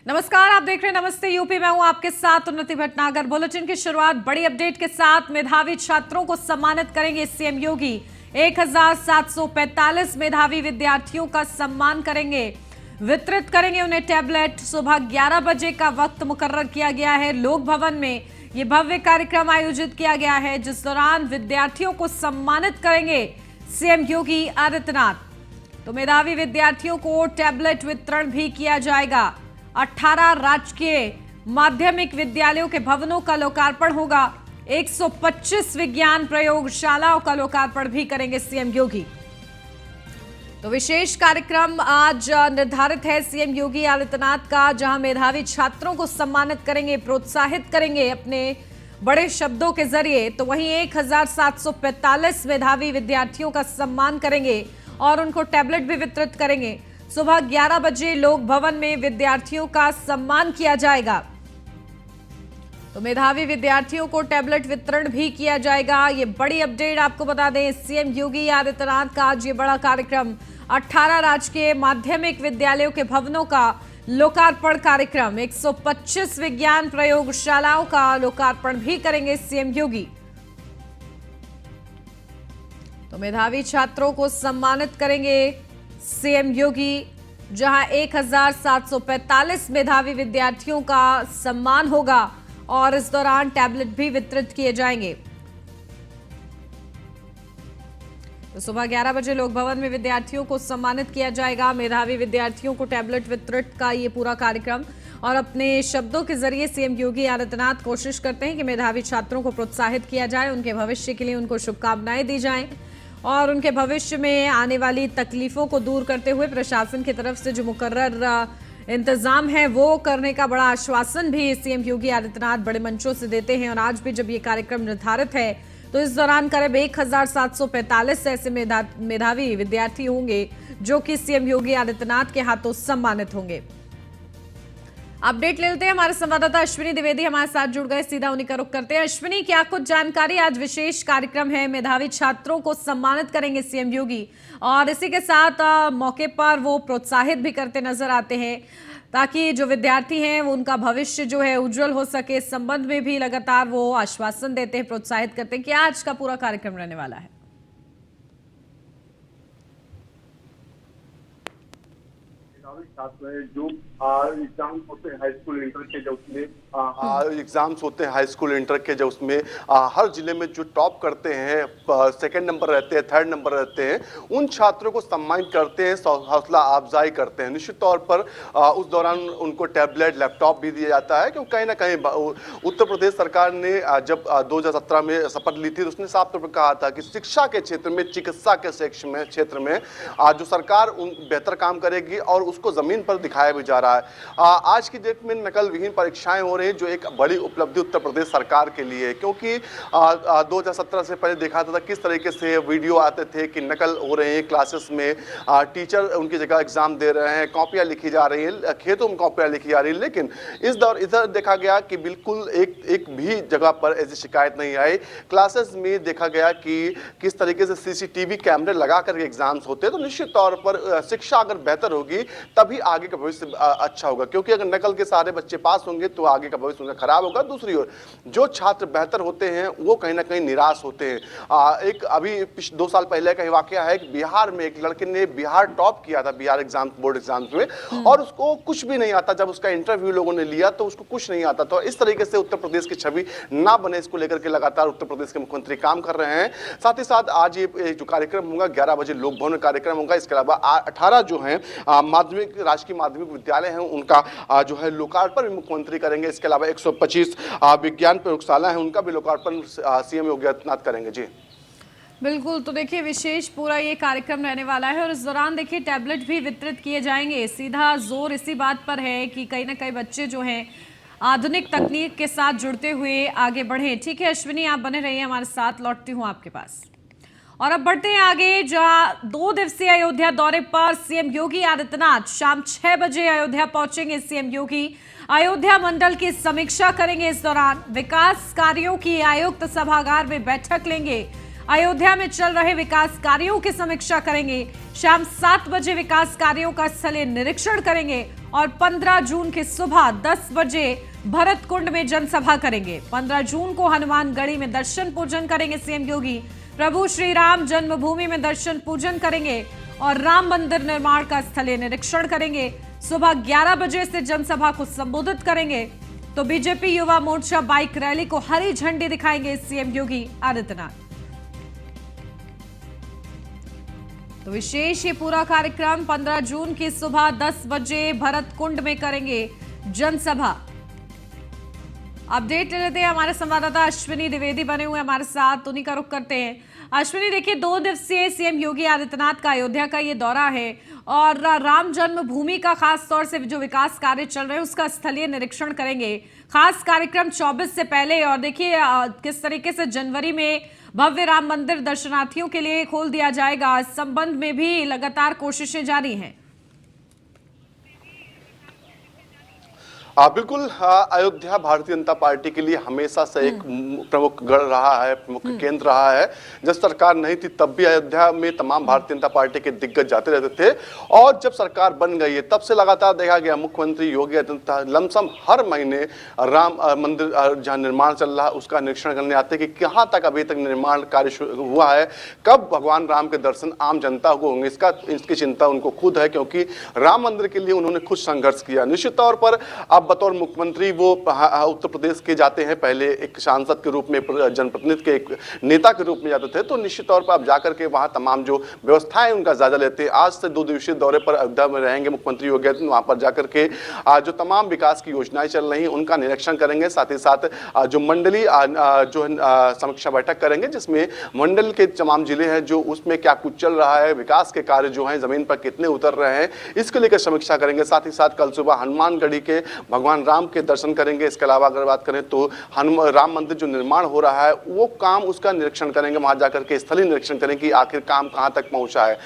नमस्कार, आप देख रहे हैं नमस्ते यूपी। मैं हूं आपके साथ उन्नति भटनागर। बुलेटिन की शुरुआत बड़ी अपडेट के साथ। मेधावी छात्रों को सम्मानित करेंगे सीएम योगी। 1745 मेधावी विद्यार्थियों का सम्मान करेंगे, वितरित करेंगे उन्हें टैबलेट। सुबह 11 बजे का वक्त मुकर्रर किया गया है। लोक भवन में ये भव्य कार्यक्रम आयोजित किया गया है, जिस दौरान विद्यार्थियों को सम्मानित करेंगे सीएम योगी आदित्यनाथ। तो मेधावी विद्यार्थियों को टैबलेट वितरण भी किया जाएगा। 18 राजकीय माध्यमिक विद्यालयों के भवनों का लोकार्पण होगा। 125 विज्ञान प्रयोगशालाओं का लोकार्पण भी करेंगे सीएम योगी। तो विशेष कार्यक्रम आज निर्धारित है सीएम योगी आदित्यनाथ का, जहां मेधावी छात्रों को सम्मानित करेंगे, प्रोत्साहित करेंगे अपने बड़े शब्दों के जरिए। तो वहीं 1745 मेधावी विद्यार्थियों का सम्मान करेंगे और उनको टैबलेट भी वितरित करेंगे। सुबह 11 बजे लोक भवन में विद्यार्थियों का सम्मान किया जाएगा। तो मेधावी विद्यार्थियों को टैबलेट वितरण भी किया जाएगा। ये बड़ी अपडेट आपको बता दें, सीएम योगी आदित्यनाथ का आज ये बड़ा कार्यक्रम। 18 राजकीय माध्यमिक विद्यालयों के भवनों का लोकार्पण कार्यक्रम, 125 विज्ञान प्रयोगशालाओं का लोकार्पण भी करेंगे सीएम योगी। तो मेधावी छात्रों को सम्मानित करेंगे सीएम योगी, जहां 1745 मेधावी विद्यार्थियों का सम्मान होगा और इस दौरान टैबलेट भी वितरित किए जाएंगे। तो सुबह 11 बजे लोक भवन में विद्यार्थियों को सम्मानित किया जाएगा। मेधावी विद्यार्थियों को टैबलेट वितरित का ये पूरा कार्यक्रम, और अपने शब्दों के जरिए सीएम योगी आदित्यनाथ कोशिश करते हैं कि मेधावी छात्रों को प्रोत्साहित किया जाए, उनके भविष्य के लिए उनको शुभकामनाएं दी जाएं और उनके भविष्य में आने वाली तकलीफों को दूर करते हुए प्रशासन की तरफ से जो मुकर्रर इंतजाम है वो करने का बड़ा आश्वासन भी सीएम योगी आदित्यनाथ बड़े मंचों से देते हैं। और आज भी जब ये कार्यक्रम निर्धारित है तो इस दौरान करीब 1745 ऐसे मेधावी विद्यार्थी होंगे जो कि सीएम योगी आदित्यनाथ के हाथों सम्मानित होंगे। अपडेट ले लेते हैं, हमारे संवाददाता अश्विनी द्विवेदी हमारे साथ जुड़ गए, सीधा उन्हीं का रुख करते हैं। अश्विनी, क्या कुछ जानकारी? आज विशेष कार्यक्रम है, मेधावी छात्रों को सम्मानित करेंगे सीएम योगी और इसी के साथ मौके पर वो प्रोत्साहित भी करते नजर आते हैं ताकि जो विद्यार्थी हैं वो उनका भविष्य जो है उज्जवल हो सके। इस संबंध में भी लगातार वो आश्वासन देते हैं, प्रोत्साहित करते हैं। क्या आज का पूरा कार्यक्रम रहने वाला है? जो एग्जाम्स होते हैं हाई स्कूल इंटर के, जो उसमें एग्जाम्स होते हैं हाई स्कूल इंटर के, जो उसमें हर जिले में जो टॉप करते हैं, सेकंड नंबर रहते हैं, थर्ड नंबर रहते हैं, उन छात्रों को सम्मानित करते हैं, हौसला अफजाई करते हैं। निश्चित तौर पर उस दौरान उनको टैबलेट, लैपटॉप भी दिया जाता है, क्योंकि कहीं ना कहीं उत्तर प्रदेश सरकार ने जब 2017 में शपथ ली थी तो उसने साफ तौर पर कहा था कि शिक्षा के क्षेत्र में, चिकित्सा के क्षेत्र में जो सरकार बेहतर काम करेगी और उसको जमीन पर दिखाया भी जा रहा है। आज की डेट में नकल विहीन परीक्षाएं हो रही हैं, जो एक बड़ी उपलब्धि उत्तर प्रदेश सरकार के लिए है, क्योंकि 2017 से पहले देखा था किस तरीके से वीडियो आते थे कि नकल हो रहे हैं क्लासेस में, टीचर उनकी जगह एग्जाम दे रहे हैं, कॉपियां लिखी जा रही हैं, खेतों में कॉपियां लिखी जा रही है। लेकिन इधर देखा गया कि बिल्कुल एक भी जगह पर ऐसी शिकायत नहीं आई। क्लासेस में देखा गया कि किस तरीके से सीसीटीवी कैमरे लगा करके एग्जाम्स होते हैं। तो निश्चित तौर पर शिक्षा अगर बेहतर होगी तभी आगे का भविष्य अच्छा होगा, क्योंकि अगर नकल के सारे बच्चे पास होंगे तो आगे का भविष्य उनका खराब होगा। दूसरी ओर जो छात्र बेहतर होते हैं वो कहीं ना कहीं निराश होते हैं। एक अभी 2 साल पहले का ही वाकया है कि बिहार में एक लड़के ने बिहार टॉप किया था बिहार एग्जाम, बोर्ड एग्जाम्स में, और उसको कुछ भी नहीं आता। जब उसका इंटरव्यू लोगों ने लिया तो उसको कुछ नहीं आता। तो इस तरीके से उत्तर प्रदेश की छवि ना बने, इसको लेकर के लगातार उत्तर प्रदेश के मुख्यमंत्री काम कर रहे हैं। साथ ही साथ आज ये जो कार्यक्रम होगा 11 बजे लोक भवन में कार्यक्रम होगा। इसके अलावा 18 जो है माध्यमिक, राजकीय माध्यमिक विद्यालय हैं, उनका जो है लोकार्पण मुख्यमंत्री करेंगे। इसके अलावा 125 विज्ञान प्रयोगशाला है, उनका भी लोकार्पण सीएम योगी आदित्यनाथ करेंगे। जी बिल्कुल, तो देखिए विशेष पूरा ये कार्यक्रम रहने वाला है और इस दौरान देखिए टैबलेट भी वितरित किए जाएंगे। सीधा जोर इसी बात पर है कि कहीं ना कहीं बच्चे जो हैं आधुनिक तकनीक के साथ जुड़ते हुए आगे बढ़े। ठीक है अश्विनी, आप बने रहिए हमारे साथ, लौटती हूँ आपके पास। और अब बढ़ते हैं आगे, जहां 2 दिवसीय अयोध्या दौरे पर सीएम योगी आदित्यनाथ शाम 6 बजे अयोध्या पहुंचेंगे। सीएम योगी अयोध्या मंडल की समीक्षा करेंगे। इस दौरान विकास कार्यों की आयुक्त सभागार में बैठक लेंगे। अयोध्या में चल रहे विकास कार्यों की समीक्षा करेंगे। शाम 7 बजे विकास कार्यों का स्थलीय निरीक्षण करेंगे और 15 जून की सुबह 10 बजे भरतकुंड में जनसभा करेंगे। 15 जून को हनुमानगढ़ी में दर्शन पूजन करेंगे सीएम योगी। प्रभु श्री राम जन्मभूमि में दर्शन पूजन करेंगे और राम मंदिर निर्माण का स्थलीय निरीक्षण करेंगे। सुबह 11 बजे से जनसभा को संबोधित करेंगे। तो BJP Yuva Morcha bike rally को हरी झंडी दिखाएंगे सीएम योगी आदित्यनाथ। तो विशेष ये पूरा कार्यक्रम 15 जून की सुबह 10 बजे भरतकुंड में करेंगे जनसभा। अपडेट ले लेते हैं, हमारे संवाददाता अश्विनी द्विवेदी बने हुए हमारे साथ, उन्हीं का रुख करते हैं। अश्विनी, देखिए 2 दिवसीय सीएम योगी आदित्यनाथ का अयोध्या का ये दौरा है और राम जन्मभूमि का खास तौर से जो विकास कार्य चल रहे हैं उसका स्थलीय निरीक्षण करेंगे। खास कार्यक्रम 24 से पहले, और देखिए किस तरीके से जनवरी में भव्य राम मंदिर दर्शनार्थियों के लिए खोल दिया जाएगा, इस संबंध में भी लगातार कोशिशें जारी हैं। बिल्कुल, अयोध्या भारतीय जनता पार्टी के लिए हमेशा से एक प्रमुख गढ़ रहा है, प्रमुख केंद्र रहा है। जब सरकार नहीं थी तब भी अयोध्या में तमाम भारतीय जनता पार्टी के दिग्गज जाते रहते थे और जब सरकार बन गई है तब से लगातार देखा गया मुख्यमंत्री योगी आदित्यनाथ लमसम हर महीने राम मंदिर जहाँ निर्माण चल रहा है उसका निरीक्षण करने आते हैं कि कहाँ तक अभी तक निर्माण कार्य हुआ है, कब भगवान राम के दर्शन आम जनता को होंगे, इसकी चिंता उनको खुद है क्योंकि राम मंदिर के लिए उन्होंने खुद संघर्ष किया। निश्चित तौर पर अब बतौर मुख्यमंत्री वो उत्तर प्रदेश के जाते हैं, पहले एक सांसद के रूप में, जनप्रतिनिधि के एक नेता के रूप में जाते थे, तो निश्चित तौर पर आप जाकर के वहां तमाम जो व्यवस्थाएं उनका जायजा लेते हैं। आज से 2 दिवसीय दौरे पर अयोध्या में रहेंगे मुख्यमंत्री योगी आदित्यनाथ, वहां पर जाकर के जो तमाम विकास की योजनाएं चल रही हैं उनका निरीक्षण करेंगे। साथ ही साथ जो मंडली जो समीक्षा बैठक करेंगे जिसमें मंडल के तमाम जिले हैं जो उसमें क्या कुछ चल रहा है, विकास के कार्य जो हैं जमीन पर कितने उतर रहे हैं, इसके लेकर समीक्षा करेंगे। साथ ही साथ कल सुबह हनुमानगढ़ी के भगवान राम के दर्शन करेंगे। इसके अलावा अगर बात करें तो राम मंदिर जो निर्माण हो रहा है वो काम उसका निरीक्षण करेंगे, वहां जाकर के स्थलीय निरीक्षण करेंगे कि आखिर काम कहां तक पहुंचा है।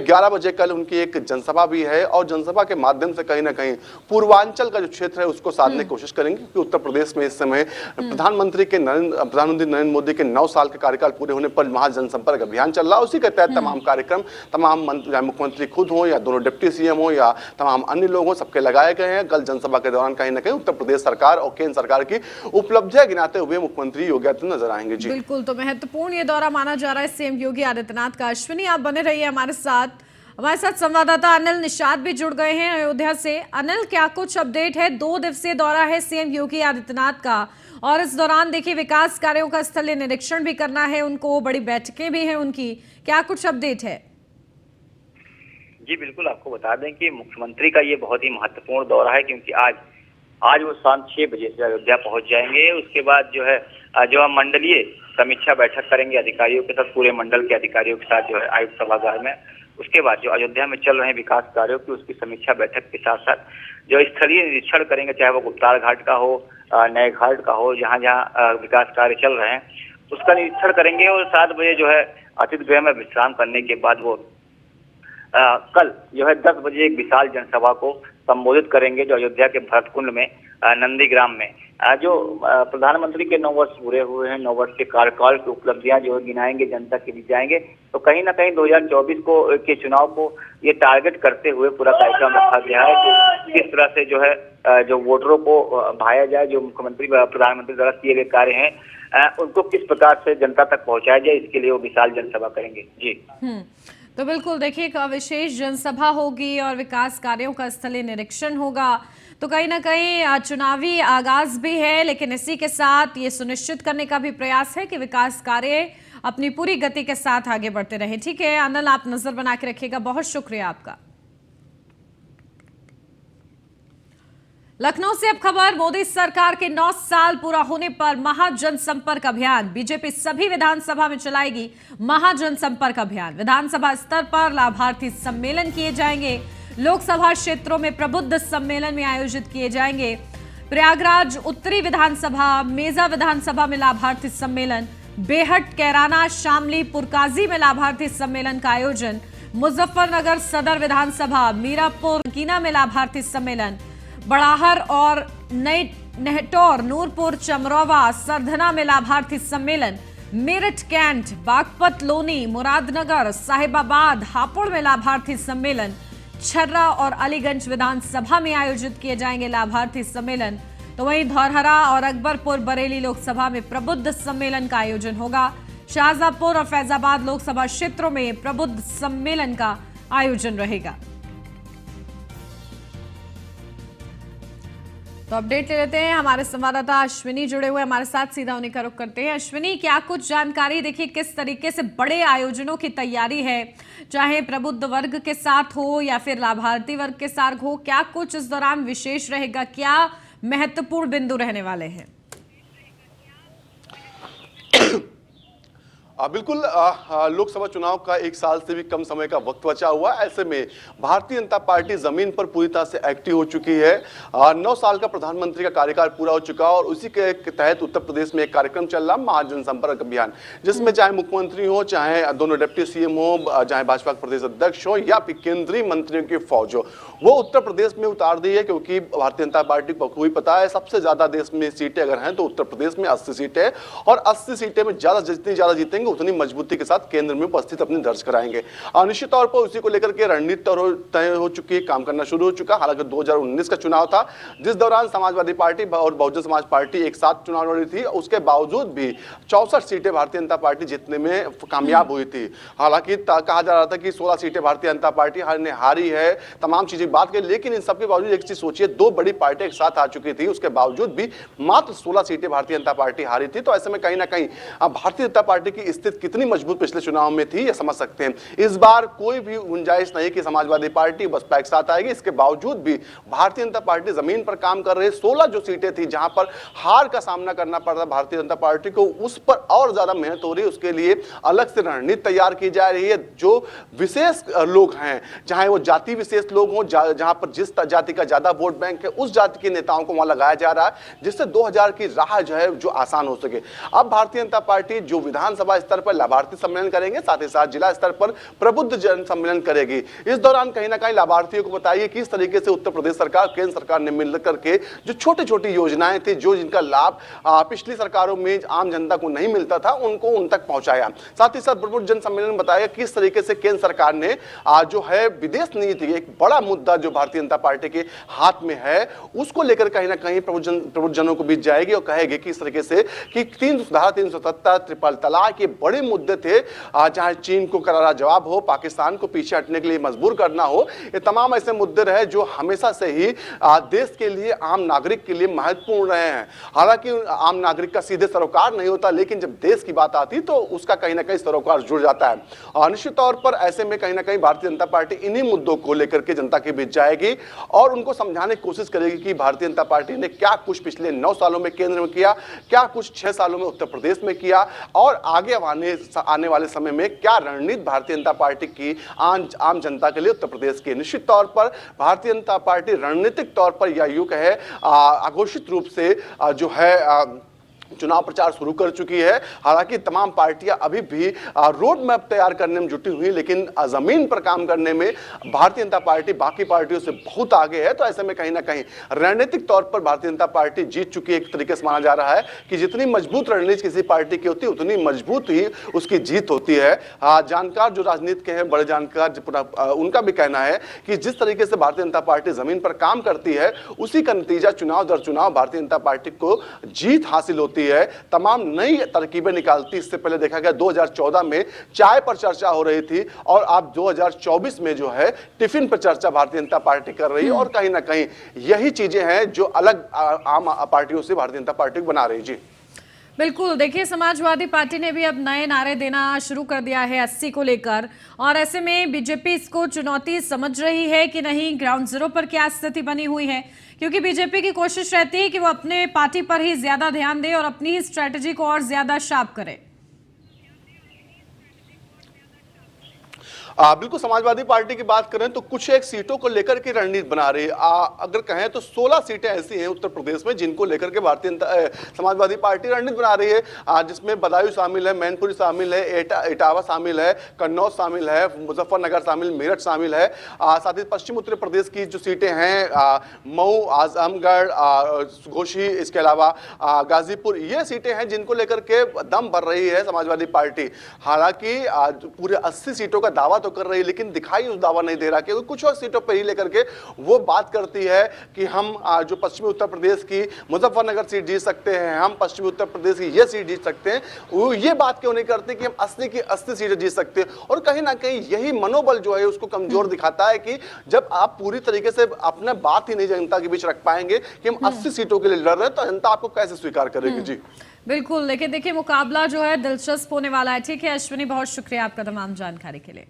11 बजे कल उनकी एक जनसभा भी है और जनसभा के माध्यम से कहीं ना कहीं पूर्वांचल का जो क्षेत्र है उसको साधने की कोशिश करेंगे क्योंकि उत्तर प्रदेश में इस समय प्रधानमंत्री नरेंद्र मोदी के 9 साल के कार्यकाल पूरे होने पर वहां जनसंपर्क अभियान चल रहा है। उसी के तहत तमाम कार्यक्रम, तमाम मुख्यमंत्री खुद हो या दोनों डिप्टी सीएम हो या तमाम अन्य लोग हो, सबके लगाए गए हैं। कल जनसभा के दौरान कहीं ना कहीं उत्तर प्रदेश सरकार और केंद्र सरकार की उपलब्धियां गिनाते हुए मुख्यमंत्री योगी आदित्यनाथ नजर आएंगे। जी बिल्कुल, तो महत्वपूर्ण ये दौरा माना जा रहा है सीएम योगी आदित्यनाथ का। अश्विनी, आप बने रहिए हमारे साथ संवाददाता अनिल निषाद भी जुड़ गए हैं अयोध्या से। अनिल, क्या कुछ अपडेट है? 2 दिवसीय दौरा है सीएम योगी आदित्यनाथ का और इस दौरान देखिए विकास कार्यों का स्थलीय निरीक्षण भी करना है उनको, बड़ी बैठकें भी हैं उनकी, क्या कुछ अपडेट है? जी बिल्कुल, आपको बता दें कि मुख्यमंत्री का ये बहुत ही महत्वपूर्ण दौरा है क्योंकि आज वो शाम 6 बजे से अयोध्या पहुंच जाएंगे। उसके बाद जो है जो हम मंडलीय समीक्षा बैठक करेंगे अधिकारियों के साथ, पूरे मंडल के अधिकारियों के साथ जो है आयुक्त सभागार में। उसके बाद जो अयोध्या में चल रहे विकास कार्यों की उसकी समीक्षा बैठक के साथ साथ जो स्थलीय निरीक्षण करेंगे, चाहे वो गुप्तार घाट का हो, नए घाट का हो, जहाँ जहाँ विकास कार्य चल रहे हैं उसका निरीक्षण करेंगे। और 7 बजे जो है अतिथि गृह में विश्राम करने के बाद वो कल जो है 10 बजे एक विशाल जनसभा को संबोधित करेंगे जो अयोध्या के भरतकुंड में नंदीग्राम में जो प्रधानमंत्री के 9 वर्ष पूरे हुए हैं, 9 वर्ष के कार्यकाल की उपलब्धियां जो गिनाएंगे, जनता के बीच जाएंगे। तो कहीं ना कहीं 2024 के चुनाव को ये टारगेट करते हुए पूरा कार्यक्रम रखा गया है कि किस तरह से जो है जो वोटरों को भाया जाए, जो मुख्यमंत्री प्रधानमंत्री द्वारा किए गए कार्य हैं उनको किस प्रकार से जनता तक पहुंचाया जाए, इसके लिए वो विशाल जनसभा करेंगे। जी तो बिल्कुल देखिए एक विशेष जनसभा होगी और विकास कार्यों का स्थलीय निरीक्षण होगा। तो कहीं ना कहीं चुनावी आगाज भी है, लेकिन इसी के साथ ये सुनिश्चित करने का भी प्रयास है कि विकास कार्य अपनी पूरी गति के साथ आगे बढ़ते रहे। ठीक है अनिल, आप नजर बना के रखिएगा, बहुत शुक्रिया आपका। लखनऊ से अब खबर, मोदी सरकार के 9 साल पूरा होने पर महाजनसंपर्क अभियान, बीजेपी सभी विधानसभा में चलाएगी महाजनसंपर्क अभियान। विधानसभा स्तर पर लाभार्थी सम्मेलन किए जाएंगे, लोकसभा क्षेत्रों में प्रबुद्ध सम्मेलन में आयोजित किए जाएंगे। प्रयागराज उत्तरी विधानसभा, मेजा विधानसभा में लाभार्थी सम्मेलन, बेहट, कैराना, शामली, पुरकाजी में लाभार्थी सम्मेलन का आयोजन, मुजफ्फरनगर सदर विधानसभा, मीरापुर, कीना में लाभार्थी सम्मेलन, बड़ाहर और नई नेहटौर, नूरपुर, चमरौवा, सरधना में लाभार्थी सम्मेलन, मेरठ कैंट, बागपत लोनी, मुरादनगर, साहिबाबाद, हापुड़ में लाभार्थी सम्मेलन, छर्रा और अलीगंज विधानसभा में आयोजित किए जाएंगे लाभार्थी सम्मेलन। तो वहीं धौरहरा और अकबरपुर बरेली लोकसभा में प्रबुद्ध सम्मेलन का आयोजन होगा। शाहजहांपुर और फैजाबाद लोकसभा क्षेत्रों में प्रबुद्ध सम्मेलन का आयोजन रहेगा। तो अपडेट ले लेते हैं, हमारे संवाददाता अश्विनी जुड़े हुए हमारे साथ, सीधा उन्हीं का रुख करते हैं। अश्विनी, क्या कुछ जानकारी, देखिए किस तरीके से बड़े आयोजनों की तैयारी है, चाहे प्रबुद्ध वर्ग के साथ हो या फिर लाभार्थी वर्ग के साथ हो, क्या कुछ इस दौरान विशेष रहेगा, क्या महत्वपूर्ण बिंदु रहने वाले हैं? बिल्कुल, लोकसभा चुनाव का 1 साल से भी कम समय का वक्त बचा हुआ है। ऐसे में भारतीय जनता पार्टी जमीन पर पूरी तरह से एक्टिव हो चुकी है। 9 साल का प्रधानमंत्री का कार्यकाल पूरा हो चुका और उसी के तहत उत्तर प्रदेश में एक कार्यक्रम चल रहा, महाजनसंपर्क अभियान, जिसमें चाहे मुख्यमंत्री हो, चाहे दोनों डिप्टी सीएम हो, चाहे भाजपा के प्रदेश अध्यक्ष हो या फिर केंद्रीय मंत्रियों की फौज हो, वो उत्तर प्रदेश में उतार दी है। क्योंकि भारतीय जनता पार्टी को बखूबी पता है, सबसे ज्यादा देश में सीटें अगर हैं तो उत्तर प्रदेश में 80 सीटें, और 80 सीटें में जितनी ज्यादा जीतेंगे उतनी मजबूती के साथ केंद्र में उपस्थित अपनी दर्ज कराएंगे। निश्चित तौर पर उसी को लेकर के रणनीति तय हो चुकी है, काम करना शुरू हो चुका। हालांकि 2019 का चुनाव था जिस दौरान समाजवादी पार्टी और बहुजन समाज पार्टी एक साथ चुनाव लड़ी थी, उसके बावजूद भी 64 सीटें भारतीय जनता पार्टी जीतने में कामयाब हुई थी। हालांकि कहा जा रहा था कि 16 सीटें भारतीय जनता पार्टी ने हारी है, तमाम चीजें बात करें, लेकिन इन सबके बावजूद एक चीज सोचिए, 2 बड़ी पार्टी एक साथ आ चुकी थी, उसके बावजूद भी मात्र 16 सीटें भारतीय जनता पार्टी हारी थी। तो ऐसे में कहीं ना कहीं भारतीय जनता पार्टी की स्थिति कितनी मजबूत पिछले चुनाव में थी, ये समझ सकते हैं। इस बार कोई भी गुंजाइश नहीं कि समाजवादी पार्टी बसपा एक साथ आएगी। इसके बावजूद भी भारतीय जनता पार्टी जमीन पर काम कर रही है। 16 जो सीटें थी जहां पर हार का सामना करना पड़ रहा भारतीय जनता पार्टी को, उस पर और ज्यादा मेहनत हो रही है। उसके लिए अलग से रणनीति तैयार की जा रही है। जो विशेष लोग हैं, चाहे वो जाति विशेष लोग हों, जहां पर जिस जाति का ज्यादा वोट बैंक है, उस जाति के नेताओं को वहां लगाया जा रहा है, जिससे 2000 की राह जो है जो आसान हो सके। अब भारतीय जनता पार्टी जो विधानसभा स्तर पर लाभार्थी सम्मेलन करेंगे, साथ ही साथ जिला स्तर पर प्रबुद्ध जन सम्मेलन करेगी। इस दौरान कहीं ना कहीं लाभार्थियों को बताइए किस तरीके से उत्तर प्रदेश सरकार, केंद्र सरकार ने मिलकर के जो छोटी छोटी योजनाएं थी, जो जिनका लाभ पिछली सरकारों में आम जनता को नहीं मिलता था, उनको उन तक पहुंचाया। साथ ही साथ प्रबुद्ध जन सम्मेलन में बताया किस तरीके से केंद्र सरकार ने जो है विदेश नीति, एक बड़ा मुद्दा जो भारतीय जनता पार्टी के हाथ में है, उसको लेकर कहीं ना कहीं प्रबुद्ध जनों को बीच जाएगी और कहेगी किस तरीके से कि 370, ट्रिपल तलाक, ये बड़े मुद्दे थे। चाहे चीन को करारा जवाब हो, पाकिस्तान को पीछे हटने के लिए मजबूर करना हो, ये तमाम ऐसे मुद्दे रहे जो हमेशा से ही देश के लिए, आम नागरिक के लिए महत्वपूर्ण रहे हैं। हालांकि आम नागरिक का सीधे सरोकार नहीं होता, लेकिन जब देश की बात आती तो उसका कहीं ना कहीं सरोकार जुड़ जाता है। और निश्चित तौर पर ऐसे में कहीं ना कहीं भारतीय जनता पार्टी इन्हीं मुद्दों को लेकर के जनता के बीच जाएगी और उनको समझाने की कोशिश करेगी कि भारतीय जनता पार्टी ने क्या कुछ पिछले 9 सालों में केंद्र में किया, क्या कुछ 6 सालों में उत्तर प्रदेश में किया, और आगे आने वाले समय में क्या रणनीति भारतीय जनता पार्टी की आम जनता के लिए उत्तर प्रदेश की। निश्चित तौर पर भारतीय जनता पार्टी रणनीतिक तौर पर या यूं कहे अघोषित रूप से जो है चुनाव प्रचार शुरू कर चुकी है। हालांकि तमाम पार्टियां अभी भी रोड मैप तैयार करने में जुटी हुई, लेकिन जमीन पर काम करने में भारतीय जनता पार्टी बाकी पार्टियों से बहुत आगे है। तो ऐसे में कहीं ना कहीं रणनीतिक तौर पर भारतीय जनता पार्टी जीत चुकी है। एक तरीके से माना जा रहा है कि जितनी मजबूत रणनीति किसी पार्टी की होती है, उतनी मजबूत ही उसकी जीत होती है। जानकार जो राजनीति के हैं, बड़े जानकार, उनका भी कहना है कि जिस तरीके से भारतीय जनता पार्टी जमीन पर काम करती है, उसी का नतीजा चुनाव दर चुनाव भारतीय जनता पार्टी को जीत हासिल होती है, तमाम नई तरकीबें निकालती। इससे पहले देखा गया 2014 में चाय पर चर्चा हो रही थी और अब 2024 में जो है टिफिन पर चर्चा भारतीय जनता पार्टी कर रही है। और कहीं ना कहीं यही चीजें हैं जो अलग आम पार्टियों से भारतीय जनता पार्टी को बना रही। जी बिल्कुल, देखिए समाजवादी पार्टी ने भी अब नए नारे देना शुरू कर दिया है 80 को लेकर, और ऐसे में बीजेपी इसको चुनौती समझ रही है कि नहीं, ग्राउंड जीरो पर क्या स्थिति बनी हुई है, क्योंकि बीजेपी की कोशिश रहती है कि वो अपने पार्टी पर ही ज्यादा ध्यान दे और अपनी ही स्ट्रेटजी को और ज्यादा शार्प करे। बिल्कुल, समाजवादी पार्टी की बात करें तो कुछ एक सीटों को लेकर के रणनीति बना रही है। अगर कहें तो 16 सीटें ऐसी हैं उत्तर प्रदेश में जिनको लेकर के समाजवादी पार्टी रणनीति बना रही है, जिसमें बदायूं शामिल है, मैनपुरी शामिल है, इटावा शामिल है, कन्नौज शामिल है, मुजफ्फरनगर शामिल, मेरठ शामिल है। साथ ही पश्चिम उत्तर प्रदेश की जो सीटें हैं, मऊ, आजमगढ़, घोसी, इसके अलावा गाजीपुर, ये सीटें हैं जिनको लेकर के दम भर रही है समाजवादी पार्टी। हालांकि पूरे 80 सीटों का दावा तो कर रही है, लेकिन दिखाई उस दावा नहीं दे रहा, क्योंकि कुछ और सीटों पर ही लेकर के वो बात करती है कि हम जो पश्चिमी उत्तर प्रदेश की मुजफ्फरनगर सीट जीत सकते हैं, हम पश्चिमी उत्तर प्रदेश की ये सीट जीत सकते हैं। वो ये बात क्यों नहीं करते कि हम 80 की 80 सीटें जीत सकते हैं। और कहीं ना कहीं यही मनोबल जो है उसको कमजोर दिखाता है कि जब आप पूरी तरीके से अपने बात ही नहीं जनता के बीच रख पाएंगे कि हम 80 सीटों के लिए लड़ रहे हैं, तो जनता आपको कैसे स्वीकार करेगी। जी बिल्कुल, लेकिन देखिए मुकाबला जो है दिलचस्प होने वाला है। ठीक है अश्विनी, बहुत शुक्रिया आपका तमाम जानकारी के लिए।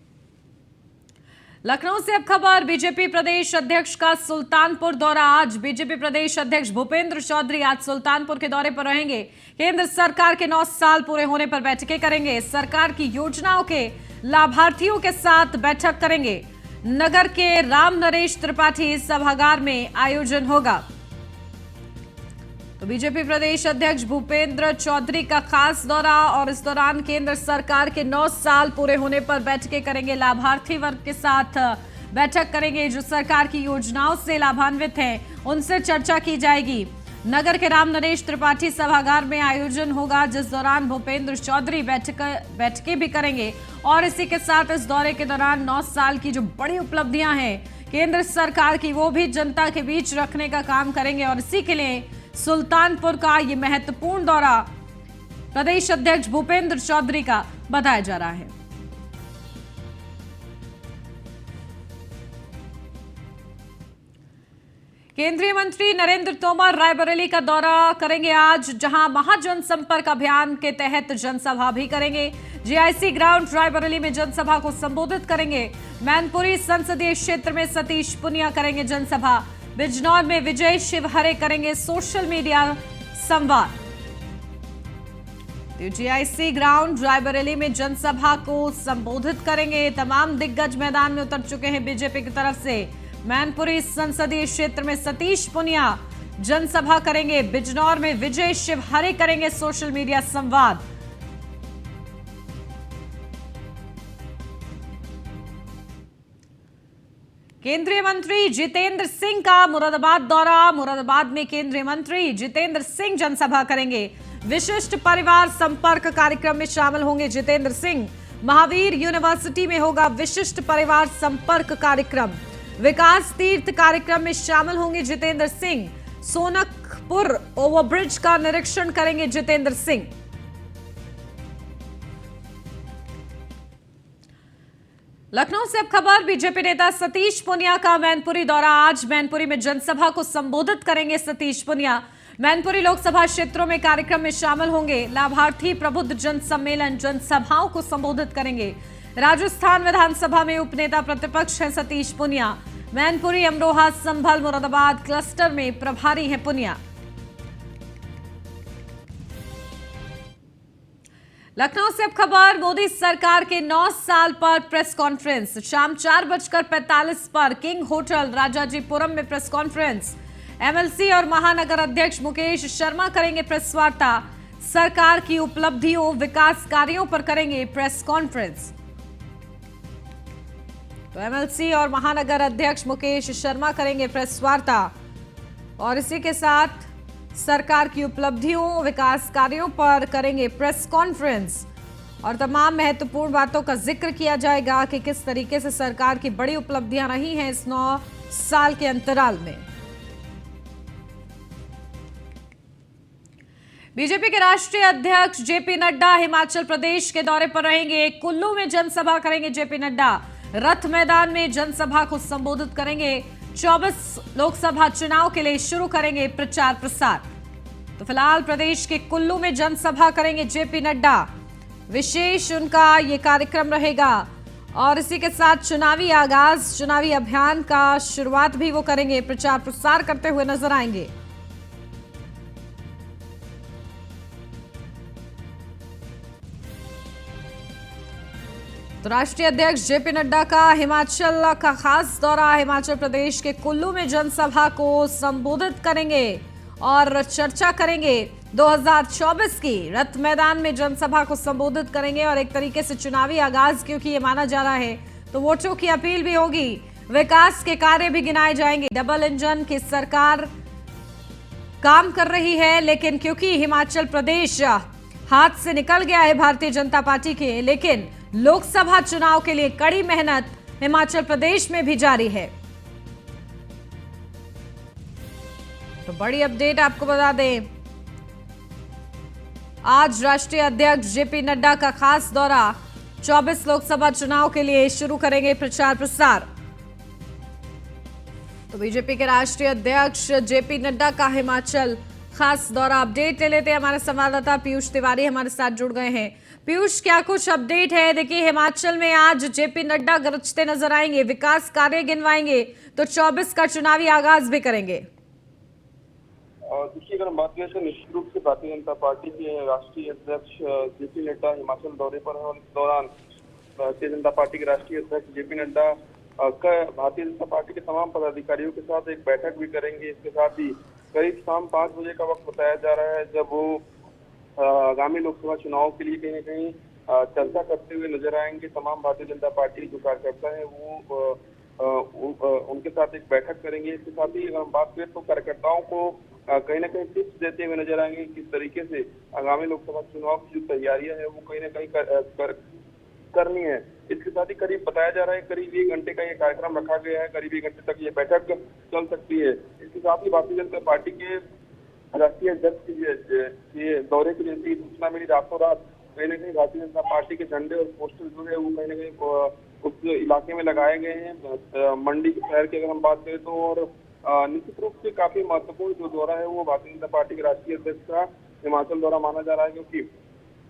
लखनऊ से अब खबर, बीजेपी प्रदेश अध्यक्ष का सुल्तानपुर दौरा। आज बीजेपी प्रदेश अध्यक्ष भूपेंद्र चौधरी आज सुल्तानपुर के दौरे पर रहेंगे। केंद्र सरकार के 9 साल पूरे होने पर बैठकें करेंगे। सरकार की योजनाओं के लाभार्थियों के साथ बैठक करेंगे। नगर के राम नरेश त्रिपाठी सभागार में आयोजन होगा। तो बीजेपी प्रदेश अध्यक्ष भूपेंद्र चौधरी का खास दौरा, और इस दौरान केंद्र सरकार के 9 साल पूरे होने पर बैठकें करेंगे। लाभार्थी वर्ग के साथ बैठक करेंगे। जो सरकार की योजनाओं से लाभान्वित हैं उनसे चर्चा की जाएगी। नगर के राम नरेश त्रिपाठी सभागार में आयोजन होगा, जिस दौरान भूपेंद्र चौधरी बैठकें भी करेंगे। और इसी के साथ इस दौरे के दौरान 9 साल की जो बड़ी उपलब्धियां हैं केंद्र सरकार की, वो भी जनता के बीच रखने का काम करेंगे। और इसी के लिए सुल्तानपुर का ये महत्वपूर्ण दौरा प्रदेश अध्यक्ष भूपेंद्र चौधरी का बताया जा रहा है। केंद्रीय मंत्री नरेंद्र तोमर रायबरेली का दौरा करेंगे आज, जहां महाजनसंपर्क अभियान के तहत जनसभा भी करेंगे। जीआईसी ग्राउंड रायबरेली में जनसभा को संबोधित करेंगे। मैनपुरी संसदीय क्षेत्र में सतीश पुनिया करेंगे जनसभा। बिजनौर में विजय शिवहरे करेंगे सोशल मीडिया संवाद। तो जीआईसी ग्राउंड रायबरेली में जनसभा को संबोधित करेंगे। तमाम दिग्गज मैदान में उतर चुके हैं बीजेपी की तरफ से। मैनपुरी संसदीय क्षेत्र में सतीश पुनिया जनसभा करेंगे। बिजनौर में विजय शिवहरे करेंगे सोशल मीडिया संवाद। केंद्रीय मंत्री जितेंद्र सिंह का मुरादाबाद दौरा। मुरादाबाद में केंद्रीय मंत्री जितेंद्र सिंह जनसभा करेंगे। विशिष्ट परिवार संपर्क कार्यक्रम में शामिल होंगे जितेंद्र सिंह। महावीर यूनिवर्सिटी में होगा विशिष्ट परिवार संपर्क कार्यक्रम। विकास तीर्थ कार्यक्रम में शामिल होंगे जितेंद्र सिंह। सोनकपुर ओवरब्रिज का निरीक्षण करेंगे जितेंद्र सिंह। लखनऊ से अब खबर, बीजेपी नेता सतीश पुनिया का मैनपुरी दौरा। आज मैनपुरी में जनसभा को संबोधित करेंगे सतीश पुनिया। मैनपुरी लोकसभा क्षेत्रों में कार्यक्रम में शामिल होंगे। लाभार्थी प्रबुद्ध जन सम्मेलन जनसभाओं को संबोधित करेंगे। राजस्थान विधानसभा में उपनेता प्रतिपक्ष हैं सतीश पुनिया। मैनपुरी, अमरोहा, संभल, मुरादाबाद क्लस्टर में प्रभारी हैं पुनिया। लखनऊ से अब खबर, मोदी सरकार के 9 साल पर प्रेस कॉन्फ्रेंस। शाम 4:45 पर किंग होटल राजाजीपुरम में प्रेस कॉन्फ्रेंस। एमएलसी और महानगर अध्यक्ष मुकेश शर्मा करेंगे प्रेस वार्ता। सरकार की उपलब्धियों, विकास कार्यों पर करेंगे प्रेस कॉन्फ्रेंस। तो एमएलसी और महानगर अध्यक्ष मुकेश शर्मा करेंगे प्रेस वार्ता। और इसी के साथ सरकार की उपलब्धियों, विकास कार्यों पर करेंगे प्रेस कॉन्फ्रेंस। और तमाम महत्वपूर्ण बातों का जिक्र किया जाएगा कि किस तरीके से सरकार की बड़ी उपलब्धियां रही हैं इस 9 साल के अंतराल में। बीजेपी के राष्ट्रीय अध्यक्ष जेपी नड्डा हिमाचल प्रदेश के दौरे पर रहेंगे। कुल्लू में जनसभा करेंगे जेपी नड्डा। रथ मैदान में जनसभा को संबोधित करेंगे। 24 लोकसभा चुनाव के लिए शुरू करेंगे प्रचार प्रसार। तो फिलहाल प्रदेश के कुल्लू में जनसभा करेंगे जेपी नड्डा। विशेष उनका ये कार्यक्रम रहेगा। और इसी के साथ चुनावी आगाज, चुनावी अभियान का शुरुआत भी वो करेंगे। प्रचार प्रसार करते हुए नजर आएंगे। तो तो राष्ट्रीय अध्यक्ष जेपी नड्डा का हिमाचल का खास दौरा। हिमाचल प्रदेश के कुल्लू में जनसभा को संबोधित करेंगे और चर्चा करेंगे 2024 की। रथ मैदान में जनसभा को संबोधित करेंगे और एक तरीके से चुनावी आगाज क्योंकि ये माना जा रहा है, तो वोटों की अपील भी होगी, विकास के कार्य भी गिनाए जाएंगे। डबल इंजन की सरकार काम कर रही है, लेकिन क्योंकि हिमाचल प्रदेश हाथ से निकल गया है भारतीय जनता पार्टी के, लेकिन लोकसभा चुनाव के लिए कड़ी मेहनत हिमाचल प्रदेश में भी जारी है। तो बड़ी अपडेट आपको बता दें, आज राष्ट्रीय अध्यक्ष जेपी नड्डा का खास दौरा। 24 लोकसभा चुनाव के लिए शुरू करेंगे प्रचार प्रसार। तो बीजेपी के राष्ट्रीय अध्यक्ष जेपी नड्डा का हिमाचल खास दौरा। अपडेट ले लेते हैं, हमारे संवाददाता पीयूष तिवारी हमारे साथ जुड़ गए हैं। पीयूष, क्या कुछ अपडेट है? देखिए, हिमाचल में आज जेपी नड्डा गरजते नजर आएंगे, विकास कार्य गिनवाएंगे, तो 24 का चुनावी आगाज भी करेंगे। देखिए, अगर हम बात करें तो निश्चित रूप से भारतीय जनता पार्टी के राष्ट्रीय अध्यक्ष जेपी नड्डा हिमाचल दौरे पर है और इस दौरान भारतीय जनता पार्टी के राष्ट्रीय अध्यक्ष जेपी नड्डा का भारतीय जनता पार्टी के तमाम पदाधिकारियों के साथ एक बैठक भी करेंगे। इसके साथ ही करीब शाम 5 बजे का वक्त बताया जा रहा है जब वो आगामी लोकसभा चुनाव के लिए कहीं न कहीं चर्चा करते हुए नजर आएंगे। तमाम भारतीय जनता पार्टी के जो कार्यकर्ता है वो उनके साथ एक बैठक करेंगे। इसके साथ ही अगर हम बात करें तो कार्यकर्ताओं को कहीं ना कहीं टिप्स देते हुए नजर आएंगे किस तरीके से आगामी लोकसभा चुनाव की जो तैयारियां है वो कहीं ना कहीं करनी है। इसके साथ ही करीब बताया जा रहा है करीब 1 घंटे का ये कार्यक्रम रखा गया है, करीब 1 घंटे तक ये बैठक चल सकती है। इसके साथ ही भारतीय जनता पार्टी के राष्ट्रीय अध्यक्ष के दौरे की जैसी सूचना मिली, रातों रात कहीं ना कहीं भारतीय जनता पार्टी के झंडे और पोस्टर जो है वो कहीं ना कहीं उस इलाके में लगाए गए हैं। मंडी शहर की अगर हम बात करें तो, और निश्चित रूप से काफी महत्वपूर्ण जो दौरा है वो भारतीय जनता पार्टी के राष्ट्रीय अध्यक्ष का हिमाचल दौरा माना जा रहा है, क्योंकि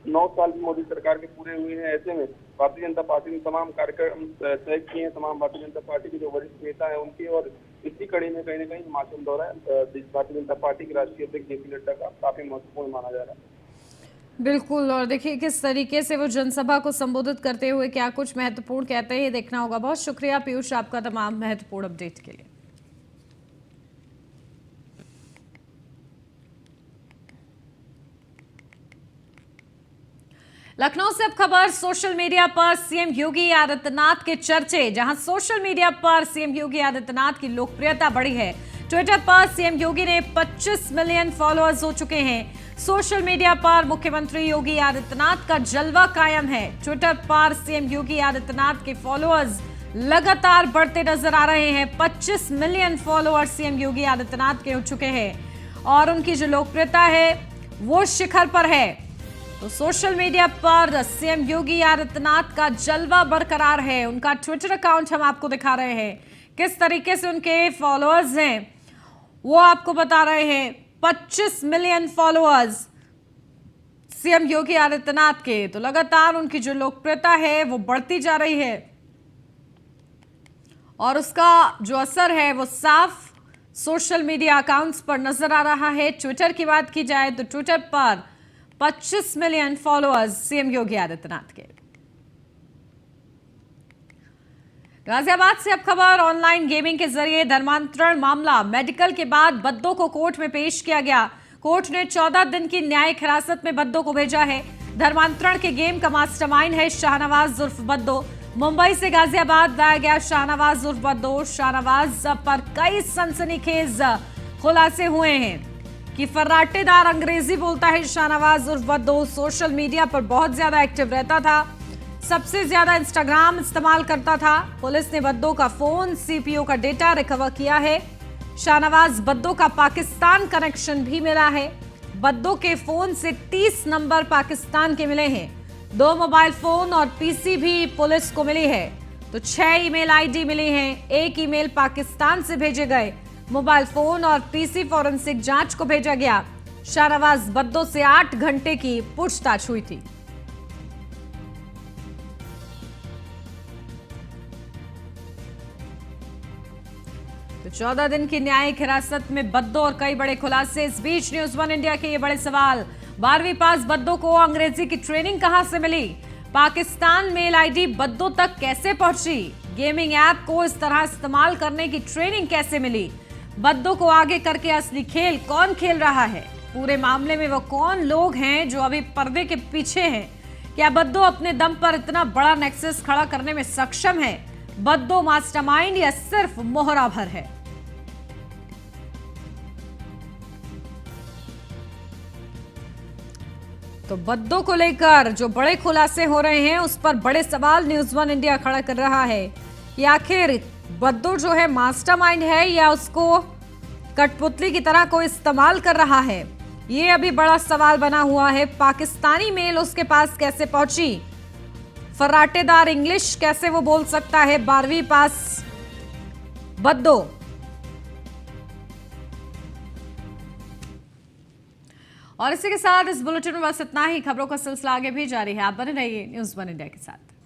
9 साल भी मोदी सरकार के पूरे हुए हैं। ऐसे में भारतीय जनता पार्टी ने तमाम कार्यक्रम तय किए हैं, तमाम भारतीय जनता पार्टी के जो वरिष्ठ नेता हैं उनके, और इसी कड़ी में कहीं ना कहीं हिमाचल दौरा भारतीय जनता पार्टी के राष्ट्रीय अध्यक्ष जेपी नड्डा का काफी महत्वपूर्ण माना जा रहा है। बिल्कुल, और देखिए किस तरीके से वो जनसभा को संबोधित करते हुए क्या कुछ महत्वपूर्ण कहते हैं, ये देखना होगा। बहुत शुक्रिया पीयूष आपका तमाम महत्वपूर्ण अपडेट के लिए। लखनऊ से अब खबर सोशल मीडिया पर सीएम योगी आदित्यनाथ के चर्चे। जहां सोशल मीडिया पर सीएम योगी आदित्यनाथ की लोकप्रियता बढ़ी है। ट्विटर पर सीएम योगी ने 25 मिलियन फॉलोअर्स हो चुके हैं। सोशल मीडिया पर मुख्यमंत्री योगी आदित्यनाथ का जलवा कायम है। ट्विटर पर सीएम योगी आदित्यनाथ के फॉलोअर्स लगातार बढ़ते नजर आ रहे हैं। 25 million followers CM Yogi Adityanath के हो चुके हैं और उनकी जो लोकप्रियता है वो शिखर पर है। तो सोशल मीडिया पर सीएम योगी आदित्यनाथ का जलवा बरकरार है। उनका ट्विटर अकाउंट हम आपको दिखा रहे हैं, किस तरीके से उनके फॉलोअर्स हैं वो आपको बता रहे हैं। 25 million followers CM Yogi Adityanath के, तो लगातार उनकी जो लोकप्रियता है वो बढ़ती जा रही है और उसका जो असर है वो साफ सोशल मीडिया अकाउंट्स पर नजर आ रहा है। ट्विटर की बात की जाए तो ट्विटर पर 25 million followers CM Yogi Adityanath के। गाजियाबाद से अब खबर ऑनलाइन गेमिंग के जरिए धर्मांतरण मामला। मेडिकल के बाद बद्दो को कोर्ट में पेश किया गया। कोर्ट ने 14 दिन की न्यायिक हिरासत में बद्दो को भेजा है। धर्मांतरण के गेम का मास्टरमाइंड है शाहनवाज उर्फ बद्दो। मुंबई से गाजियाबाद लाया गया शाहनवाज उर्फ बद्दो। शाहनवाज पर कई सनसनीखेज खुलासे हुए हैं कि फर्राटेदार अंग्रेजी बोलता है शाहनवाज उर्फ बद्दो। सोशल मीडिया पर बहुत ज्यादा एक्टिव रहता था, सबसे ज्यादा इंस्टाग्राम इस्तेमाल करता था। पुलिस ने बद्दो का फोन, सीपीयू का डेटा रिकवर किया है। शाहनवाज बद्दो का पाकिस्तान कनेक्शन भी मिला है। बद्दो के फोन से 30 नंबर पाकिस्तान के मिले हैं। 2 मोबाइल फोन और पीसी भी पुलिस को मिली है। तो 6 ईमेल आईडी मिली हैं। 1 ईमेल पाकिस्तान से भेजे गए। मोबाइल फोन और पीसी फॉरेंसिक जांच को भेजा गया। शाहनवाज बद्दो से 8 घंटे की पूछताछ हुई थी। तो 14 दिन की न्यायिक हिरासत में बद्दो और कई बड़े खुलासे। इस बीच न्यूज़ 1 इंडिया के ये बड़े सवाल। 12वीं पास बद्दो को अंग्रेजी की ट्रेनिंग कहां से मिली? पाकिस्तान मेल आईडी बद्दो तक कैसे पहुंची? गेमिंग ऐप को इस तरह इस्तेमाल करने की ट्रेनिंग कैसे मिली? बद्दो को आगे करके असली खेल कौन खेल रहा है? पूरे मामले में वो कौन लोग हैं जो अभी पर्दे के पीछे हैं? क्या बद्दो अपने दम पर इतना बड़ा नेक्सस खड़ा करने में सक्षम है? बद्दो मास्टरमाइंड या सिर्फ मोहरा भर है? तो बद्दो को लेकर जो बड़े खुलासे हो रहे हैं उस पर बड़े सवाल न्यूज़ वन इंडिया खड़ा कर रहा है कि आखिर बद्दो जो है मास्टरमाइंड है या उसको कठपुतली की तरह कोई इस्तेमाल कर रहा है? ये अभी बड़ा सवाल बना हुआ है। पाकिस्तानी मेल उसके पास कैसे पहुंची? फर्राटेदार इंग्लिश कैसे वो बोल सकता है? 12वीं पास बद्दो। और इसी के साथ इस बुलेटिन में बस इतना ही। खबरों का सिलसिला आगे भी जारी है। आप बने रहिए न्यूज़ वन इंडिया के साथ।